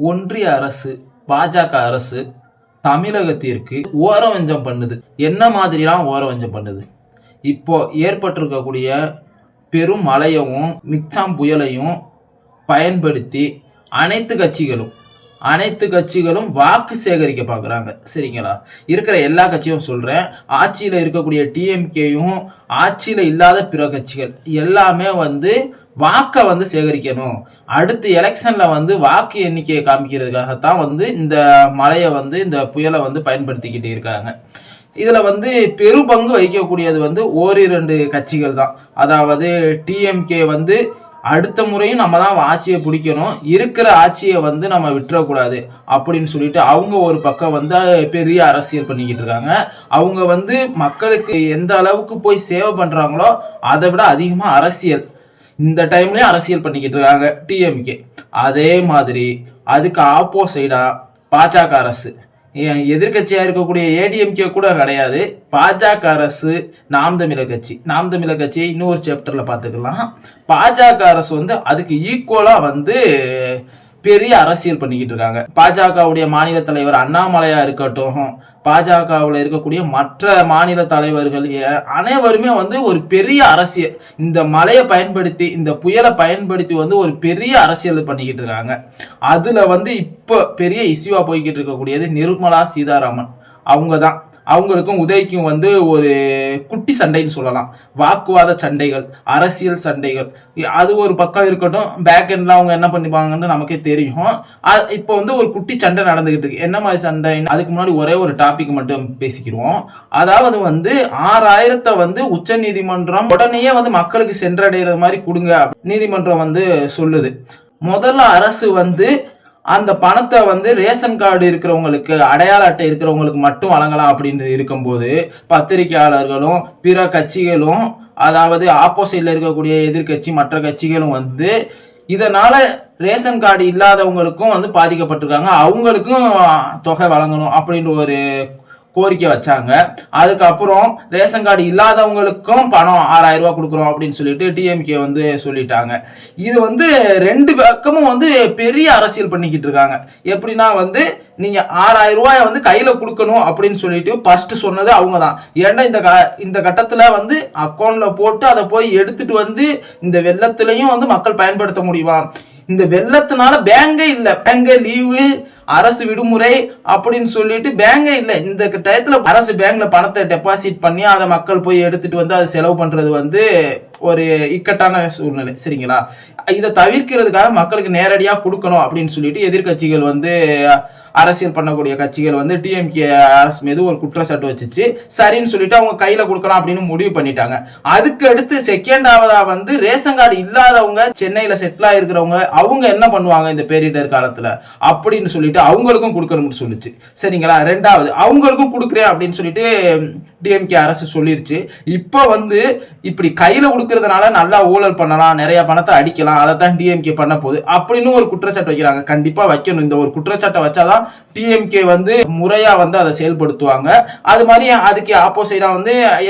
ஒன்றிய அரசு, பாஜக அரசு தமிழகத்திற்கு ஓரவஞ்சம் பண்ணுது. என்ன மாதிரிலாம் ஓரவஞ்சம் பண்ணுது? இப்போ ஏற்பட்டிருக்கக்கூடிய பெரும் மழையவும் மிக்சாம் புயலையும் பயன்படுத்தி அனைத்து கட்சிகளும் வாக்கு சேகரிக்க பார்க்குறாங்க. சரிங்களா? இருக்கிற எல்லா கட்சியும் சொல்கிறேன், ஆட்சியில் இருக்கக்கூடிய டிஎம்கேயும் ஆட்சியில் இல்லாத பிற கட்சிகள் எல்லாமே வாக்கை சேகரிக்கணும். அடுத்த எலெக்ஷன்ல வாக்கு எண்ணிக்கையை காமிக்கிறதுக்காகத்தான் இந்த மழையை இந்த புயலை பயன்படுத்திக்கிட்டு இருக்காங்க. இதுல பெரும் பங்கு வகிக்கக்கூடியது ஓரிரண்டு கட்சிகள் தான். அதாவது டிஎம்கே அடுத்த முறையும் நம்ம தான் ஆட்சியை பிடிக்கணும், இருக்கிற ஆட்சியை நம்ம விட்டுறக்கூடாது அப்படின்னு சொல்லிட்டு அவங்க ஒரு பக்கம் பெரிய அரசியல் பண்ணிக்கிட்டு இருக்காங்க. அவங்க மக்களுக்கு எந்த அளவுக்கு போய் சேவை பண்றாங்களோ அதை விட அதிகமா இந்த டைம்லயும் அரசியல் பண்ணிக்கிட்டு இருக்காங்க டிஎம்கே. அதே மாதிரி அதுக்கு ஆப்போசைடா பாஜக அரசு, எதிர்கட்சியா இருக்கக்கூடிய ஏடிஎம்கே கூட கிடையாது, பாஜக அரசு, நாம் தமிழர் கட்சி இன்னொரு சாப்டர்ல பாத்துக்கலாம். பாஜக அரசு அதுக்கு ஈக்குவலா பெரிய அரசியல் பண்ணிக்கிட்டு இருக்காங்க. பாஜகவுடைய மாநில தலைவர் அண்ணாமலையா இருக்கட்டும், பாஜகவில் இருக்கக்கூடிய மற்ற மாநில தலைவர்கள் அனைவருமே ஒரு பெரிய அரசியல், இந்த மழையை பயன்படுத்தி இந்த புயலை பயன்படுத்தி ஒரு பெரிய அரசியல் பண்ணிக்கிட்டு இருக்காங்க. அதுல இப்ப பெரிய இஷ்யூவா போய்கிட்டு இருக்கக்கூடியது நிர்மலா சீதாராமன். அவங்க தான். அவங்களுக்கும் உதய்க்கும் ஒரு குட்டி சண்டைன்னு சொல்லலாம். வாக்குவாத சண்டைகள், அரசியல் சண்டைகள், அது ஒரு பக்கம் இருக்கட்டும். பேக் எண்ட்ல அவங்க என்ன பண்ணிப்பாங்கன்னு நமக்கே தெரியும். இப்போ ஒரு குட்டி சண்டை நடந்துகிட்டு இருக்கு. என்ன மாதிரி சண்டை? அதுக்கு முன்னாடி ஒரே ஒரு டாபிக் மட்டும் பேசிக்கிறோம். அதாவது 6000 உச்ச நீதிமன்றம் உடனேயே மக்களுக்கு சென்றடைகிற மாதிரி கொடுங்க நீதிமன்றம் சொல்லுது. முதல்ல அரசு அந்த பணத்தை ரேஷன் கார்டு இருக்கிறவங்களுக்கு, அடையாள அட்டை இருக்கிறவங்களுக்கு மட்டும் வழங்கலாம் அப்படின்னு இருக்கும்போது, பத்திரிகையாளர்களும் பிற கட்சிகளும், அதாவது ஆப்போசிட்ல இருக்கக்கூடிய எதிர்கட்சி மற்ற கட்சிகளும் இதனால ரேஷன் கார்டு இல்லாதவங்களுக்கும் பாதிக்கப்பட்டிருக்காங்க, அவங்களுக்கும் தொகை வழங்கணும் அப்படின்ற ஒரு கோரிக்கை வச்சாங்க. அதுக்கப்புறம் ரேஷன் கார்டு இல்லாதவங்களுக்கும் பணம் 6000 ரூபாய் கொடுக்குறோம் அப்படின்னு சொல்லிட்டு டிஎம்கே சொல்லிட்டாங்க. இது ரெண்டு பக்கமும் பெரிய அரசியல் பண்ணிக்கிட்டு இருக்காங்க. எப்படின்னா நீங்க 6000 ரூபாய் கையில கொடுக்கணும் அப்படின்னு சொல்லிட்டு ஃபர்ஸ்ட் சொன்னது அவங்க தான். ஏன்னா இந்த கட்டத்துல அக்கௌண்ட்ல போட்டு அதை போய் எடுத்துட்டு இந்த வெள்ளத்திலையும் மக்கள் பயன்படுத்த முடியுமா? இந்த வெள்ளத்தினால பேங்கே இல்லை, பேங்கே லீவு, அரசு விடுமுறை அப்படின்னு சொல்லிட்டு பேங்கே இல்லை. இந்த டயத்துல அரசு பேங்க்ல பணத்தை டெபாசிட் பண்ணி அதை மக்கள் போய் எடுத்துட்டு அதை செலவு பண்றது ஒரு இக்கட்டான சூழ்நிலை. சரிங்களா? இதை தவிர்க்கிறதுக்காக மக்களுக்கு நேரடியா கொடுக்கணும் அப்படின்னு சொல்லிட்டு எதிர்கட்சிகள் அரசியல் பண்ணக்கூடிய கட்சிகள் டிஎம்கே அரசு மீது ஒரு குற்றச்சாட்டு வச்சுச்சு. சரின்னு சொல்லிட்டு அவங்க கையில கொடுக்கலாம் அப்படின்னு முடிவு பண்ணிட்டாங்க. அதுக்கு அடுத்து செகண்டாவதா ரேஷன் கார்டு இல்லாதவங்க, சென்னையில செட்டில் ஆயிருக்கிறவங்க, அவங்க என்ன பண்ணுவாங்க இந்த பேரிடர் காலத்துல அப்படின்னு சொல்லிட்டு அவங்களுக்கும் கொடுக்கணும்னு சொல்லிச்சு. சரிங்களா? ரெண்டாவது அவங்களுக்கும் கொடுக்குறேன் அப்படின்னு சொல்லிட்டு டிஎம்கே அரசு சொல்லிருச்சு. இப்போ இப்படி கையில கொடுக்கறதுனால நல்லா ஊழல் பண்ணலாம், நிறைய பணத்தை அடிக்கலாம், அதை தான் டிஎம்கே பண்ண போகுது அப்படின்னு ஒரு குற்றச்சாட்டு வைக்கிறாங்க. கண்டிப்பா வைக்கணும். இந்த ஒரு குற்றச்சாட்டை வச்சாதான் டிஎம்கே முறையா அதை செயல்படுத்துவாங்க. அது மாதிரி அதுக்கு ஆப்போசிட்டா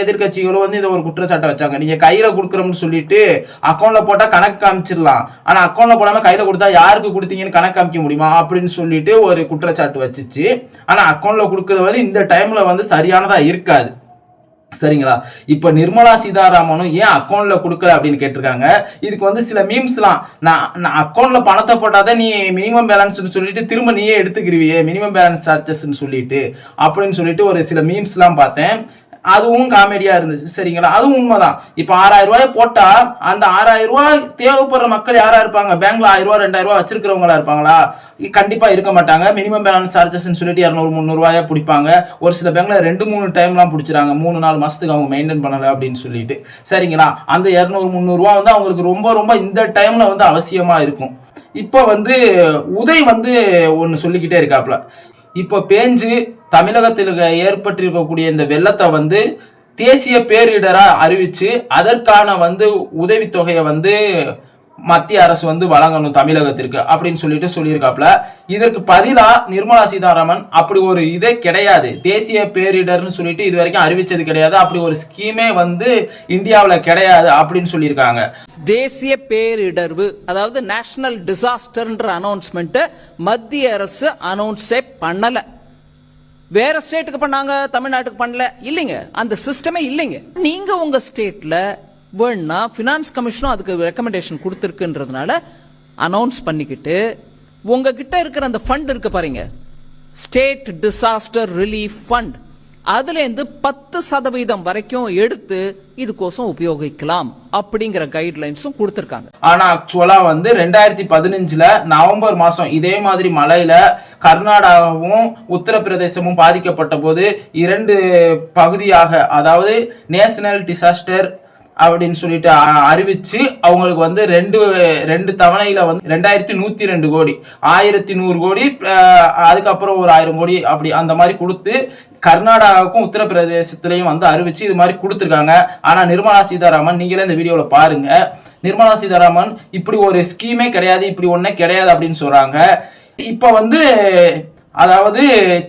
எதிர்கட்சிகளும் இந்த ஒரு குற்றச்சாட்டை வச்சாங்க. நீங்க கையில கொடுக்குறோம்னு சொல்லிட்டு அக்கௌண்ட்ல போட்டா கணக்கு காமிச்சிடலாம், ஆனா அக்கௌண்ட்ல போடாம கையில கொடுத்தா யாருக்கு கொடுத்தீங்கன்னு கணக்கு காமிக்க முடியுமா அப்படின்னு சொல்லிட்டு ஒரு குற்றச்சாட்டு வச்சுச்சு. ஆனா அக்கௌண்ட்ல கொடுக்கறது இந்த டைம்ல சரியானதா இருக்காது. சரிங்களா? இப்ப நிர்மலா சீதாராமனும் ஏன் அக்கௌண்ட்ல கொடுக்கல அப்படின்னு கேட்டிருக்காங்க. இதுக்கு சில மீம்ஸ்லாம், நான் அக்கௌண்ட்ல பணத்தை போட்டாதான் நீ மினிமம் பேலன்ஸ் சொல்லிட்டு திரும்ப நீயே எடுத்துக்கிருவியே, மினிமம் பேலன்ஸ் சார்ஜஸ் சொல்லிட்டு அப்படின்னு சொல்லிட்டு ஒரு சில மீம்ஸ்லாம் பார்த்தேன். அதுவும் காமெடியா இருந்துச்சு. சரிங்களா? அதுவும் உண்மைதான். இப்ப 6000 ரூபாய் போட்டா அந்த 6000 ரூபாய் தேவைப்படுற மக்கள் யாரா இருப்பாங்க? பேங்க்ல 1000 ரூபாய் 2000 ரூபாய் வச்சிருக்கிறவங்களா இருப்பாங்களா? கண்டிப்பா இருக்க மாட்டாங்க. மினிமம் பேலன்ஸ் சார்ஜஸ் சொல்லிட்டு 200-300 ரூபாயா பிடிப்பாங்க. ஒரு சில பேங்க்ல 2-3 டைம்லாம் பிடிச்சிறாங்க, 3-4 மாசத்துக்கு அவங்க மெயின்டைன் பண்ணல அப்படின்னு சொல்லிட்டு. சரிங்களா? அந்த 200-300 ரூபாய் அவங்களுக்கு ரொம்ப ரொம்ப இந்த டைம்ல அவசியமா இருக்கும். இப்போ உதய் ஒன்னு சொல்லிக்கிட்டே இருக்காப்ல. இப்போ பேஞ்சு தமிழகத்தில் ஏற்பட்டிருக்கக்கூடிய இந்த வெள்ளத்தை தேசிய பேரிடரா அறிவிச்சு அதற்கான உதவித்தொகையை மத்திய அரசு வந்து வழங்கணும் தமிழகத்திற்கு அப்படின்னு சொல்லிட்டு சொல்லியிருக்காப்ல. இதற்கு பதிலா நிர்மலா சீதாராமன் அப்படி ஒரு இதே கிடையாது, தேசிய பேரிடர்னு சொல்லிட்டு இது வரைக்கும் அறிவிச்சது கிடையாது, அப்படி ஒரு ஸ்கீமே வந்து இந்தியாவில் கிடையாது அப்படின்னு சொல்லியிருக்காங்க. தேசிய பேரிடர்வு அதாவது நேஷனல் டிசாஸ்டர்ன்ற அனௌன்ஸ்மெண்ட் மத்திய அரசு அனௌன்ஸே பண்ணல. வேற ஸ்டேட்டுக்கு பண்ணாங்க, தமிழ்நாட்டுக்கு பண்ணல இல்லைங்க, அந்த சிஸ்டமே இல்லைங்க. நீங்க உங்க ஸ்டேட்ல வேணா பினான்ஸ் கமிஷனும் அதுக்கு ரெக்கமெண்டேஷன் கொடுத்திருக்குன்றதுனால அனௌன்ஸ் பண்ணிக்கிட்டு உங்ககிட்ட இருக்கிற அந்த ஃபண்ட் இருக்கு பாருங்க, ஸ்டேட் டிசாஸ்டர் ரிலீஃப் ஃபண்ட், அதுல இருந்து 10% வரைக்கும் எடுத்து இதுக்கோசம் உபயோகிக்கலாம் அப்படிங்கிற கைட்லைன்ஸும் கொடுத்திருக்காங்க. ஆனா ஆக்சுவலா வந்து 2015 நவம்பர் மாசம் இதே மாதிரி மழையில கர்நாடகாவும் உத்தரப்பிரதேசமும் பாதிக்கப்பட்ட போது 2 பகுதியாக, அதாவது நேஷனல் டிசாஸ்டர் அப்படின்னு சொல்லிட்டு அறிவிச்சு அவங்களுக்கு வந்து ரெண்டு தவணையில வந்து 2102 கோடி, 1100 கோடி, அதுக்கப்புறம் ஒரு 1000 கோடி அப்படி அந்த மாதிரி கொடுத்து கர்நாடகாவுக்கும் உத்தரப்பிரதேசத்திலையும் வந்து அறிவிச்சு இது மாதிரி கொடுத்துருக்காங்க. ஆனா நிர்மலா சீதாராமன், நீங்களே இந்த வீடியோல பாருங்க, நிர்மலா சீதாராமன் இப்படி ஒரு ஸ்கீமே கிடையாது, இப்படி ஒன்னே கிடையாது அப்படின்னு சொல்றாங்க. இப்ப வந்து அதாவது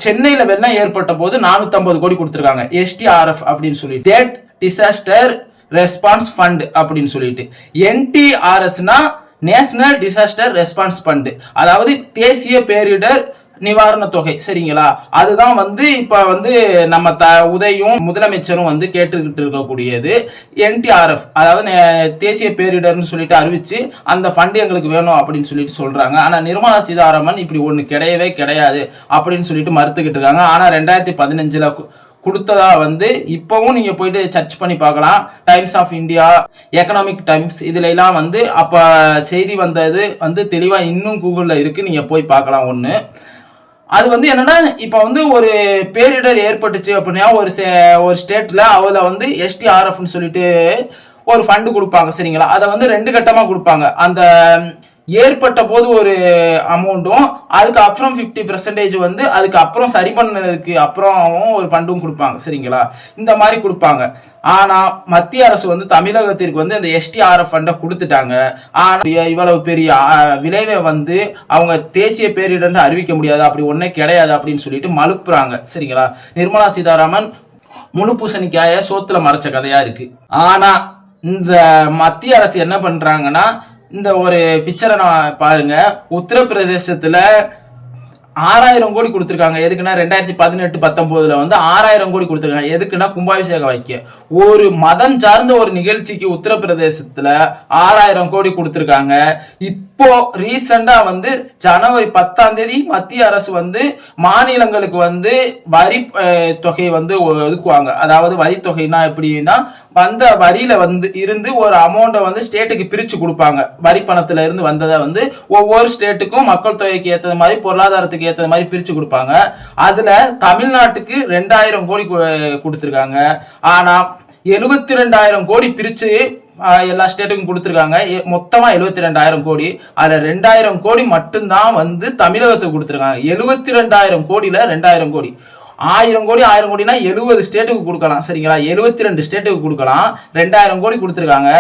சென்னையில வெள்ளம் ஏற்பட்ட போது 450 கோடி கொடுத்துருக்காங்க, SDRF அப்படின்னு சொல்லி, ஸ்டேட் டிசாஸ்டர் ரெஸ்பான்ஸ் ஃபண்ட் அப்படின்னு சொல்லிட்டு. NTRSனா நேஷனல் டிசாஸ்டர் ரெஸ்பான்ஸ் ஃபண்ட், அதாவது தேசிய பேரிடர் நிவாரண தொகை, சரிங்களா? அதுதான் வந்து இப்ப வந்து நம்ம உதயும் முதலமைச்சரும் வந்து கேட்டுக்கிட்டு இருக்கக்கூடியது. NTRF அதாவது தேசிய பேரிடர்னு சொல்லிட்டு அறிவிச்சு அந்த ஃபண்ட் எங்களுக்கு வேணும் அப்படின்னு சொல்லிட்டு சொல்றாங்க. ஆனா நிர்மலா சீதாராமன் இப்படி ஒண்ணு கிடையவே கிடையாது அப்படின்னு சொல்லிட்டு மறுத்துக்கிட்டு இருக்காங்க. ஆனா 2015 கொடுத்ததா வந்து இப்பவும் நீங்க போயிட்டு சர்ச் பண்ணி பார்க்கலாம். Times of India, Economic Times, இதுல எல்லாம் வந்து அப்ப செய்தி வந்தது வந்து தெளிவா இன்னும் கூகுள்ல இருக்கு, நீங்க போய் பார்க்கலாம். ஒண்ணு அது வந்து என்னன்னா, இப்ப வந்து ஒரு பேரிடர் ஏற்பட்டுச்சு அப்படின்னா ஒரு ஸ்டேட்ல அவள வந்து SDRFன்னு சொல்லிட்டு ஒரு ஃபண்டு கொடுப்பாங்க, சரிங்களா? அதை வந்து 2 கட்டமா கொடுப்பாங்க. அந்த ஏற்பட்ட போது ஒரு அமௌண்ட்டும், அதுக்கு அப்புறம் 50% வந்து அதுக்கு அப்புறம் சரி பண்ணதுக்கு அப்புறம் ஒரு ஃபண்டும் கொடுப்பாங்க, சரிங்களா? இந்த மாதிரி கொடுப்பாங்க. ஆனா மத்திய அரசு வந்து தமிழகத்திற்கு வந்து அந்த SDRF ஃபண்டை கொடுத்துட்டாங்க. ஆனா இவ்வளவு பெரிய விளைவை வந்து அவங்க தேசிய பேரிடர் அறிவிக்க முடியாது, அப்படி ஒன்னே கிடையாது அப்படின்னு சொல்லிட்டு மழுப்புறாங்க, சரிங்களா? நிர்மலா சீதாராமன் முழு பூசணிக்காய சோத்துல மறைச்ச கதையா இருக்கு. ஆனா இந்த மத்திய அரசு என்ன பண்றாங்கன்னா, இந்த ஒரு பிக்சரை நான் பாருங்க, உத்தரப்பிரதேசத்துல 6000 கோடி கொடுத்துருக்காங்க. எதுக்குன்னா 2018-19 வந்து 6000 கோடி கொடுத்துருக்காங்க. எதுக்குன்னா கும்பாபிஷேகம் வைக்க. ஒரு மதம் சார்ந்த ஒரு நிகழ்ச்சிக்கு உத்தரப்பிரதேசத்துல 6000 கோடி கொடுத்துருக்காங்க. இப்போ ரீசெண்டா வந்து ஜனவரி 10 மத்திய அரசு வந்து மாநிலங்களுக்கு வந்து வரி தொகை வந்து ஒதுக்குவாங்க. அதாவது வரி தொகைனா எப்படின்னா, வந்த வரியில வந்து இருந்து ஒரு அமௌண்ட்டை வந்து ஸ்டேட்டுக்கு பிரிச்சு கொடுப்பாங்க. வரி பணத்துல இருந்து வந்ததை வந்து ஒவ்வொரு ஸ்டேட்டுக்கும் மக்கள் தொகைக்கு ஏற்றது மாதிரி, பொருளாதாரத்துக்கு ஏற்றது மாதிரி பிரிச்சு கொடுப்பாங்க. அதுல தமிழ்நாட்டுக்கு 2000 கோடி கொடுத்துருக்காங்க. ஆனா 72,000 கோடி பிரிச்சு எல்லா ஸ்டேட்டுக்கும் கொடுத்துருக்காங்க. மொத்தமா 72,000 கோடி. அதுல 2,000 கோடி மட்டும்தான் வந்து தமிழகத்துக்கு கொடுத்துருக்காங்க. 72,000 கோடியில 2,000 கோடி, 1000 கோடி 1000 கோடினா 70 ஸ்டேட்டுக்கு கொடுக்கலாம், சரிங்களா? 72 ஸ்டேட்டுக்கு கொடுக்கலாம். 2000 கோடி கொடுத்துருக்காங்க.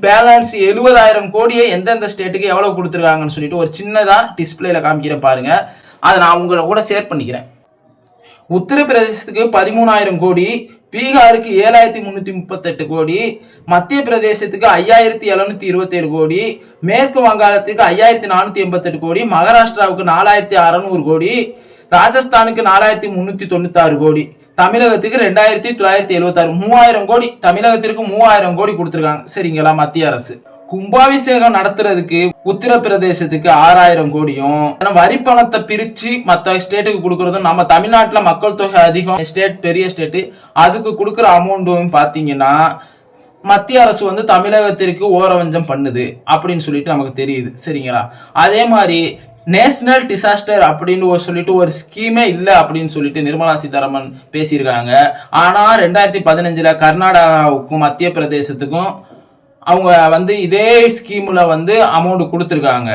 பேலன்ஸ் 70,000 கோடியை எந்தெந்த ஸ்டேட்டுக்கு எவ்வளவு கொடுத்துருக்காங்கன்னு சொல்லிட்டு ஒரு சின்னதா டிஸ்பிளேல காமிக்கிறேன் பாருங்க. அதை நான் உங்களை கூட ஷேர் பண்ணிக்கிறேன். உத்தரப்பிரதேசத்துக்கு 13,000 கோடி, பீகாருக்கு 7,338 கோடி, மத்திய பிரதேசத்துக்கு 5,727 கோடி, மேற்கு வங்காளத்துக்கு 5,488 கோடி, மகாராஷ்டிராவுக்கு 4,600 கோடி, ராஜஸ்தானுக்கு 4,396 கோடி, தமிழகத்துக்கு 2,976, 3,000 கோடி. தமிழகத்திற்கு 3,000 கோடி கொடுத்துருக்காங்க, சரிங்களா? மத்திய அரசு கும்பாபிஷேகம் நடத்துறதுக்கு உத்தரப்பிரதேசத்துக்கு 6,000 கோடியும், வரி பணத்தை பிரிச்சு மற்ற ஸ்டேட்டுக்கு கொடுக்கறதும், நம்ம தமிழ்நாட்டுல மக்கள் தொகை அதிகம் ஸ்டேட், பெரிய ஸ்டேட், அதுக்கு கொடுக்குற அமௌண்ட்டும் பாத்தீங்கன்னா மத்திய அரசு வந்து தமிழகத்திற்கு ஓரவஞ்சம் பண்ணுது அப்படின்னு சொல்லிட்டு நமக்கு தெரியுது, சரிங்களா? அதே மாதிரி நேஷனல் டிசாஸ்டர் அப்படின்னு சொல்லிட்டு ஒரு ஸ்கீமே இல்லை அப்படின்னு சொல்லிட்டு நிர்மலா சீதாராமன் பேசியிருக்காங்க. ஆனா 2015 கர்நாடகாவுக்கும் மத்திய பிரதேசத்துக்கும் அவங்க வந்து இதே ஸ்கீம்ல வந்து அமௌண்ட் கொடுத்துருக்காங்க.